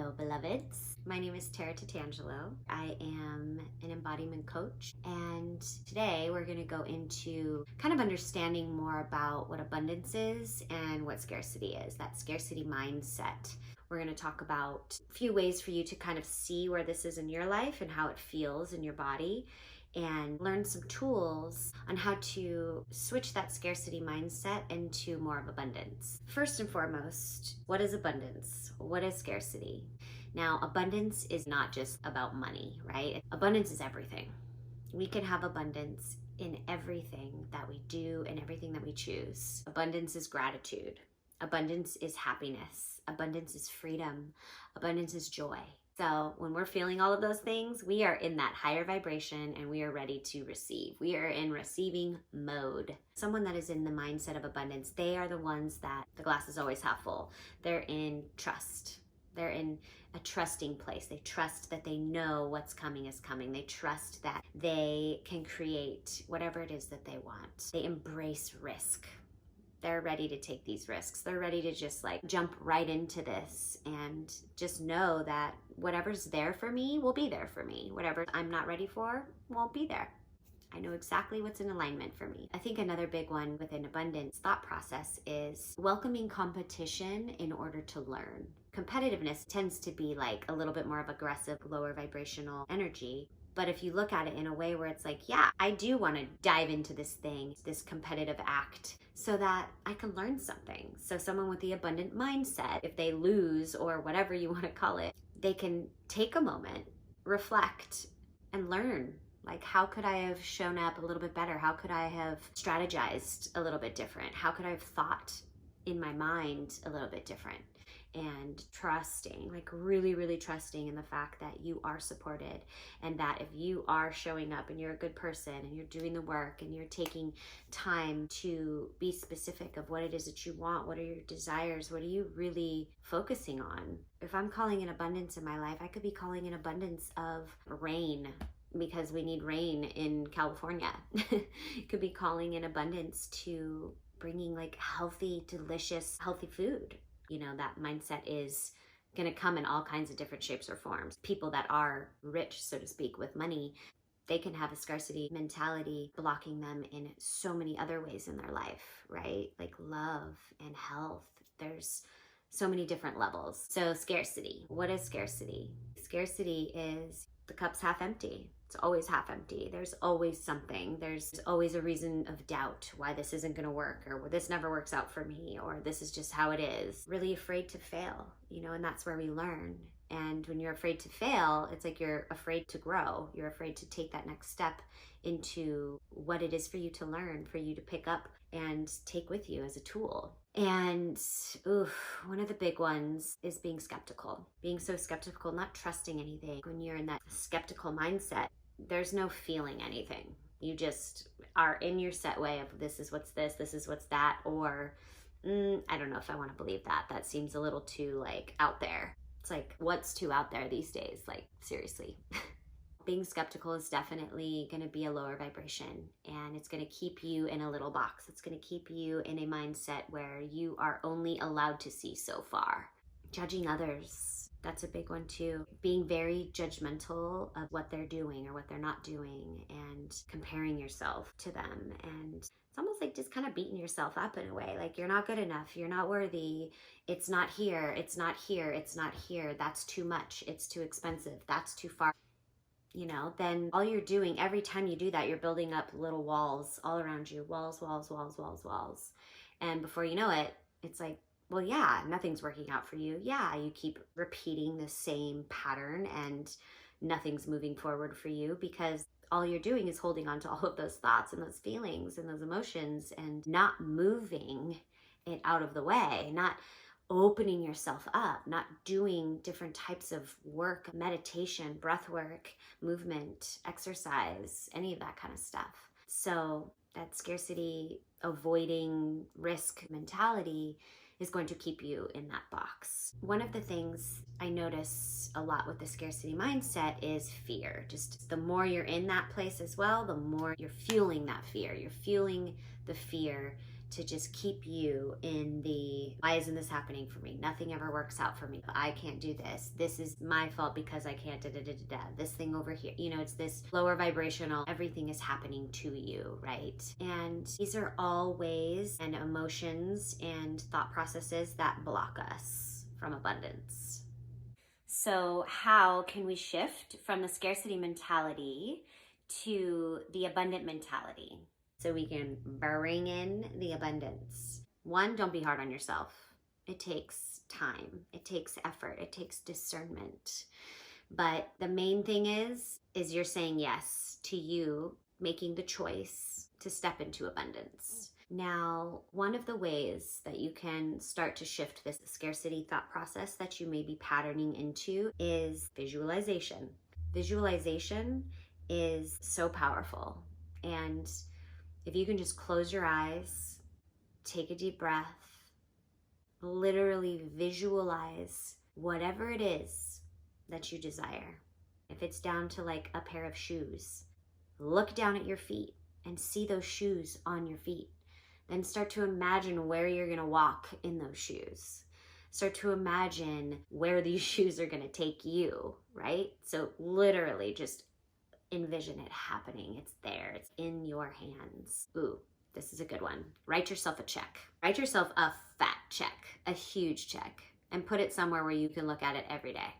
Hello, beloveds. My name is Tara Tatangelo. I am an embodiment coach, and today we're going to go into kind of understanding more about what abundance is and what scarcity is, that scarcity mindset. We're going to talk about a few ways for you to kind of see where this is in your life and how it feels in your body, and learn some tools on how to switch that scarcity mindset into more of abundance. First and foremost, what is abundance? What is scarcity? Now, abundance is not just about money, right? Abundance is everything. We can have abundance in everything that we do and everything that we choose. Abundance is gratitude. Abundance is happiness. Abundance is freedom. Abundance is joy. So when we're feeling all of those things, we are in that higher vibration and we are ready to receive. We are in receiving mode. Someone that is in the mindset of abundance, they are the ones that the glass is always half full. They're in trust. They're in a trusting place. They trust that they know what's coming is coming. They trust that they can create whatever it is that they want. They embrace risk. They're ready to take these risks. They're ready to just jump right into this and just know that whatever's there for me will be there for me. Whatever I'm not ready for won't be there. I know exactly what's in alignment for me. I think another big one within abundance thought process is welcoming competition in order to learn. Competitiveness tends to be a little bit more of aggressive, lower vibrational energy. But if you look at it in a way where it's yeah, I do want to dive into this thing, this competitive act, so that I can learn something. So someone with the abundant mindset, if they lose or whatever you want to call it, they can take a moment, reflect, and learn. How could I have shown up a little bit better? How could I have strategized a little bit different? How could I have thought in my mind a little bit different? And trusting, really, really trusting in the fact that you are supported, and that if you are showing up and you're a good person and you're doing the work and you're taking time to be specific of what it is that you want, what are your desires, what are you really focusing on? If I'm calling in abundance in my life, I could be calling in abundance of rain, because we need rain in California. Could be calling in abundance to bringing healthy, delicious, healthy food. That mindset is going to come in all kinds of different shapes or forms. People that are rich, so to speak, with money, they can have a scarcity mentality blocking them in so many other ways in their life, right? Love and health. There's so many different levels. So scarcity. What is scarcity? Scarcity is the cup's half empty. It's always half empty. There's always something. There's always a reason of doubt why this isn't going to work, or this never works out for me, or this is just how it is. Really afraid to fail, and that's where we learn. And when you're afraid to fail, it's you're afraid to grow. You're afraid to take that next step into what it is for you to learn, for you to pick up and take with you as a tool. And one of the big ones is being skeptical. Being so skeptical, not trusting anything. When you're in that skeptical mindset, there's no feeling anything. You just are in your set way of this is what's this is what's that, or I don't know if I want to believe that. That seems a little too out there. It's what's too out there these days? Seriously. Being skeptical is definitely going to be a lower vibration, and it's going to keep you in a little box. It's going to keep you in a mindset where you are only allowed to see so far. Judging others, that's a big one too. Being very judgmental of what they're doing or what they're not doing, and comparing yourself to them. And it's almost just kind of beating yourself up in a way. You're not good enough. You're not worthy. It's not here. It's not here. It's not here. That's too much. It's too expensive. That's too far. Then all you're doing, every time you do that, you're building up little walls all around you. Walls, walls, walls, walls, walls. And before you know it, it's well, yeah, nothing's working out for you. Yeah, you keep repeating the same pattern and nothing's moving forward for you, because all you're doing is holding on to all of those thoughts and those feelings and those emotions and not moving it out of the way, not opening yourself up, not doing different types of work, meditation, breath work, movement, exercise, any of that kind of stuff. So that scarcity, avoiding risk mentality is going to keep you in that box. One of the things I notice a lot with the scarcity mindset is fear. Just the more you're in that place as well, the more you're fueling that fear. You're fueling the fear to just keep you in the, why isn't this happening for me? Nothing ever works out for me. I can't do this. This is my fault because I can't this thing over here. You know, it's this lower vibrational, everything is happening to you, right? And these are all ways and emotions and thought processes that block us from abundance. So how can we shift from the scarcity mentality to the abundant mentality so we can bring in the abundance? One, don't be hard on yourself. It takes time, it takes effort, it takes discernment. But the main thing is you're saying yes to you making the choice to step into abundance. Now, one of the ways that you can start to shift this scarcity thought process that you may be patterning into is visualization. Visualization is so powerful. And if you can just close your eyes, take a deep breath, literally visualize whatever it is that you desire. If it's down to like a pair of shoes, look down at your feet and see those shoes on your feet. Then start to imagine where you're gonna walk in those shoes. Start to imagine where these shoes are gonna take you, right? So literally just envision it happening. It's there, it's in your hands. Ooh, this is a good one. Write yourself a check. Write yourself a fat check, a huge check, and put it somewhere where you can look at it every day.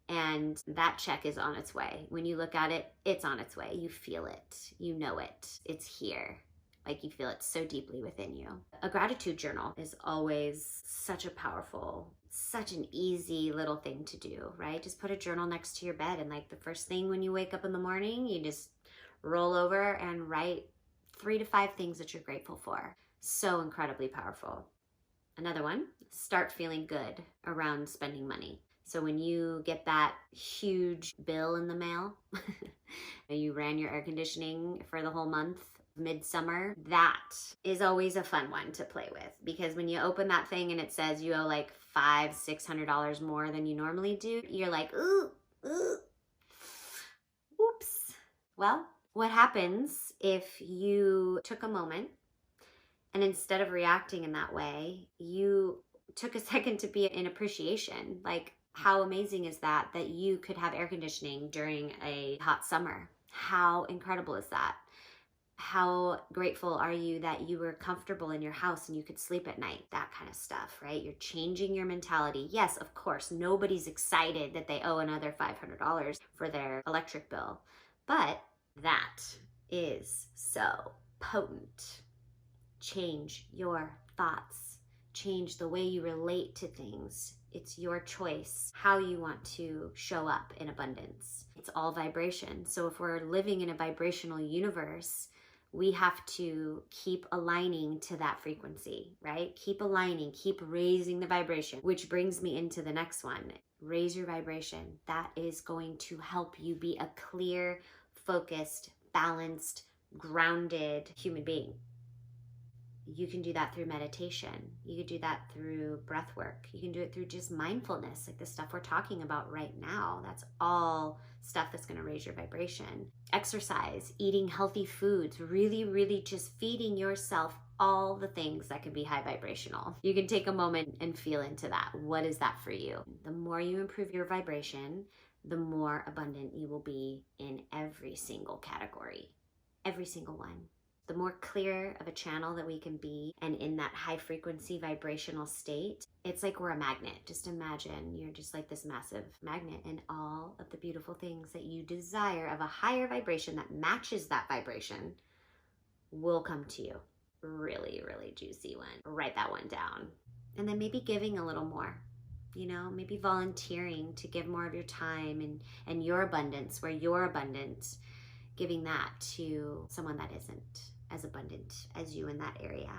And that check is on its way. When you look at it, it's on its way. You feel it, you know it, it's here. Like you feel it so deeply within you. A gratitude journal is always such a powerful, such an easy little thing to do, right? Just put a journal next to your bed, and like the first thing when you wake up in the morning, you just roll over and write 3 to 5 things that you're grateful for. So incredibly powerful. Another one, start feeling good around spending money. So when you get that huge bill in the mail, you ran your air conditioning for the whole month, midsummer, that is always a fun one to play with, because when you open that thing and it says you owe like $500-$600 more than you normally do, you're like, ooh, oops. Well, what happens if you took a moment and instead of reacting in that way, you took a second to be in appreciation? Like, how amazing is that you could have air conditioning during a hot summer? How incredible is that? How grateful are you that you were comfortable in your house and you could sleep at night? That kind of stuff, right? You're changing your mentality. Yes, of course, nobody's excited that they owe another $500 for their electric bill, but that is so potent. Change your thoughts. Change the way you relate to things. It's your choice how you want to show up in abundance. It's all vibration. So if we're living in a vibrational universe, we have to keep aligning to that frequency, right? Keep aligning, keep raising the vibration, which brings me into the next one. Raise your vibration. That is going to help you be a clear, focused, balanced, grounded human being. You can do that through meditation. You can do that through breath work. You can do it through just mindfulness, like the stuff we're talking about right now. That's all stuff that's going to raise your vibration. Exercise, eating healthy foods, really, really just feeding yourself all the things that can be high vibrational. You can take a moment and feel into that. What is that for you? The more you improve your vibration, the more abundant you will be in every single category, every single one. The more clear of a channel that we can be and in that high frequency vibrational state, it's like we're a magnet. Just imagine you're just like this massive magnet, and all of the beautiful things that you desire of a higher vibration that matches that vibration will come to you. Really, really juicy one. Write that one down. And then maybe giving a little more. Maybe volunteering to give more of your time and your abundance, where you're abundant, giving that to someone that isn't as abundant as you in that area.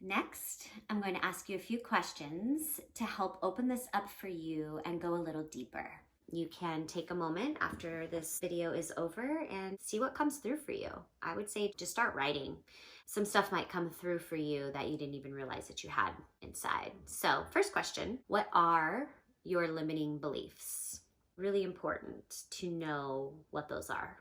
Next, I'm going to ask you a few questions to help open this up for you and go a little deeper. You can take a moment after this video is over and see what comes through for you. I would say just start writing. Some stuff might come through for you that you didn't even realize that you had inside. So, first question, what are your limiting beliefs? Really important to know what those are.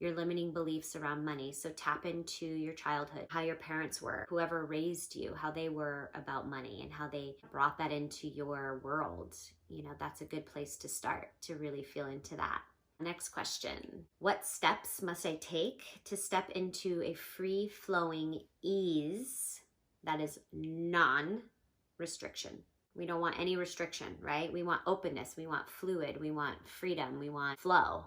your limiting beliefs around money. So tap into your childhood, how your parents were, whoever raised you, how they were about money and how they brought that into your world. You know, that's a good place to start to really feel into that. Next question. What steps must I take to step into a free-flowing ease that is non-restriction? We don't want any restriction, right? We want openness, we want fluid, we want freedom, we want flow.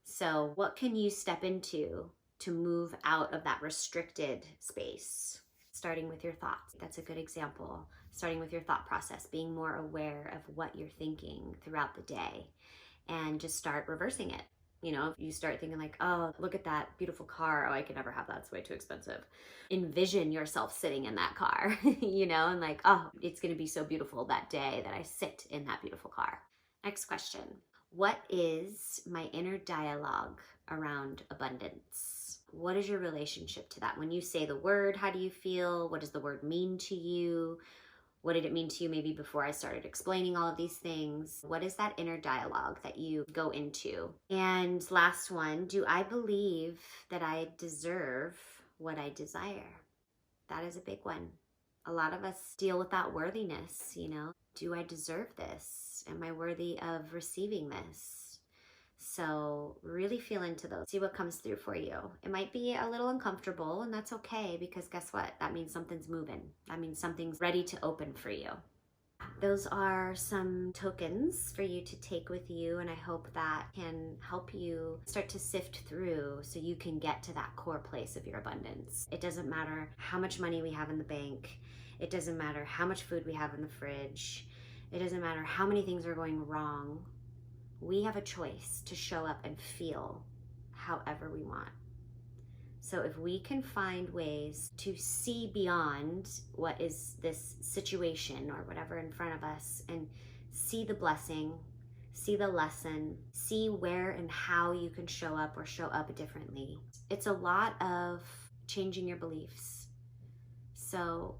So what can you step into to move out of that restricted space? Starting with your thoughts. That's a good example. Starting with your thought process, being more aware of what you're thinking throughout the day, and just start reversing it. You know, if you start thinking like, oh, look at that beautiful car. Oh, I could never have that. It's way too expensive. Envision yourself sitting in that car, you know, and like, oh, it's going to be so beautiful that day that I sit in that beautiful car. Next question. What is my inner dialogue around abundance? What is your relationship to that? When you say the word, how do you feel? What does the word mean to you? What did it mean to you maybe before I started explaining all of these things? What is that inner dialogue that you go into? And last one, do I believe that I deserve what I desire? That is a big one. A lot of us deal with that worthiness, you know. Do I deserve this? Am I worthy of receiving this? So really feel into those. See what comes through for you. It might be a little uncomfortable, and that's okay, because guess what? That means something's moving. That means something's ready to open for you. Those are some tokens for you to take with you, and I hope that can help you start to sift through so you can get to that core place of your abundance. It doesn't matter how much money we have in the bank. It doesn't matter how much food we have in the fridge. It doesn't matter how many things are going wrong. We have a choice to show up and feel however we want. So if we can find ways to see beyond what is this situation or whatever in front of us and see the blessing, see the lesson, see where and how you can show up or show up differently. It's a lot of changing your beliefs. So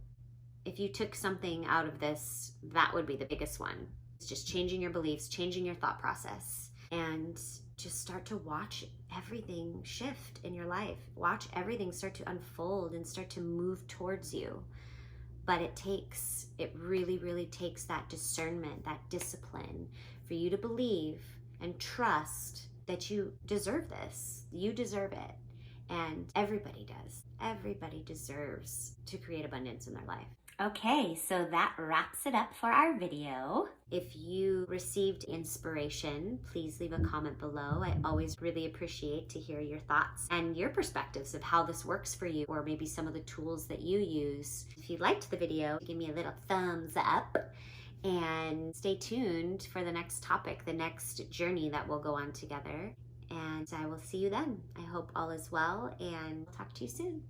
if you took something out of this, that would be the biggest one. It's just changing your beliefs, changing your thought process, and just start to watch everything shift in your life. Watch everything start to unfold and start to move towards you. But it really, really takes that discernment, that discipline for you to believe and trust that you deserve this. You deserve it. And everybody does. Everybody deserves to create abundance in their life. Okay, so that wraps it up for our video. If you received inspiration, please leave a comment below. I always really appreciate to hear your thoughts and your perspectives of how this works for you, or maybe some of the tools that you use. If you liked the video, give me a little thumbs up and stay tuned for the next topic, the next journey that we'll go on together. And I will see you then. I hope all is well, and talk to you soon.